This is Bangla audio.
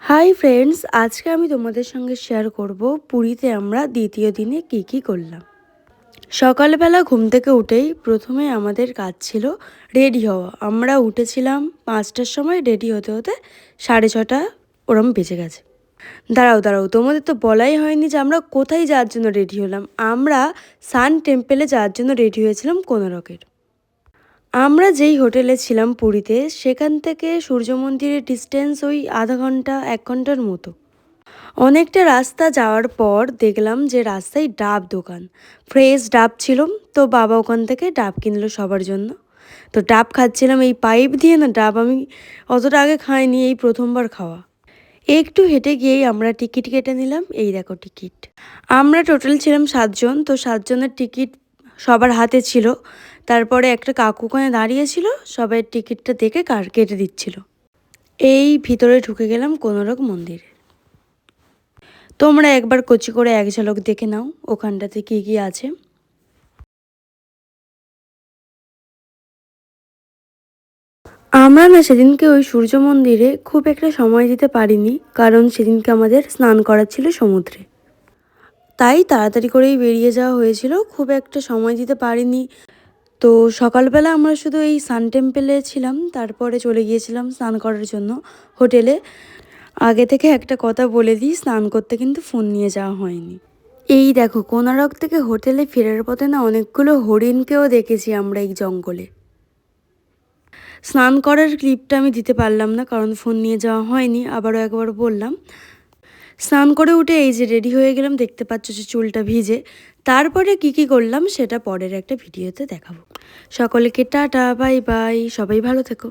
হাই ফ্রেন্ডস, আজকে আমি তোমাদের সঙ্গে শেয়ার করব পুরীতে আমরা দ্বিতীয় দিনে কি করলাম। সকালবেলা ঘুম থেকে উঠেই প্রথমে আমাদের কাজ ছিল রেডি হওয়া। আমরা উঠেছিলাম 5টার সময়, রেডি হতে হতে 6:30 ওরম বেজে গেছে। দাঁড়াও, তোমাদের তো বলাই হয়নি যে আমরা কোথায় যাওয়ার জন্য রেডি হলাম। আমরা সান টেম্পেলে যাওয়ার জন্য রেডি হয়েছিলাম কোনারকের। আমরা যেই হোটেলে ছিলাম পুরীতে, সেখান থেকে সূর্য মন্দিরের ডিস্টেন্স ওই আধা ঘন্টা 1 ঘন্টার মতো। অনেকটা রাস্তা যাওয়ার পর দেখলাম যে রাস্তায় ডাব দোকান, ফ্রেশ ডাব ছিল। তো বাবা ওখান থেকে ডাব কিনলো সবার জন্য। তো ডাব খাচ্ছিলাম, এই পাইপ দিয়ে না ডাব আমি অতটা আগে খাইনি, এই প্রথমবার খাওয়া। একটু হেঁটে গিয়েই আমরা টিকিট কেটে নিলাম। এই দেখো টিকিট। আমরা টোটাল ছিলাম 7 জন, তো 7 জনের টিকিট সবার হাতে ছিল। তারপরে একটা কাকু ওখানে দাঁড়িয়েছিল, সবাই টিকিটটা দেখে কেটে দিচ্ছিল। এই ভিতরে ঢুকে গেলাম কোনারক মন্দিরে। তোমরা একবার কচি করে এক ঝলক দেখে নাও ওখানটাতে কি আছে। আমরা না সেদিনকে ওই সূর্য মন্দিরে খুব একটা সময় দিতে পারিনি, কারণ সেদিনকে আমাদের স্নান করার ছিল সমুদ্রে। তাই তাড়াতাড়ি করেই বেরিয়ে যাওয়া হয়েছিল, খুব একটা সময় দিতে পারিনি। তো সকালবেলা আমরা শুধু এই সান টেম্পেলে ছিলাম, তারপরে চলে গিয়েছিলাম স্নান করার জন্য হোটেলে। আগে থেকে একটা কথা বলে দিই, স্নান করতে কিন্তু ফোন নিয়ে যাওয়া হয়নি। এই দেখো, কোনারক থেকে হোটেলে ফেরার পথে না অনেকগুলো হরিণকেও দেখেছি আমরা এই জঙ্গলে। স্নান করার ক্লিপটা আমি দিতে পারলাম না, কারণ ফোন নিয়ে যাওয়া হয়নি। আবারও একবার বললাম। স্নান করে উঠে এই যে রেডি হয়ে গেলাম, দেখতে পাচ্ছ যে চুলটা ভিজে। তারপরে কি করলাম সেটা পরের একটা ভিডিওতে দেখাবো। সকলকে টাটা, বাই বাই, সবাই ভালো থেকো।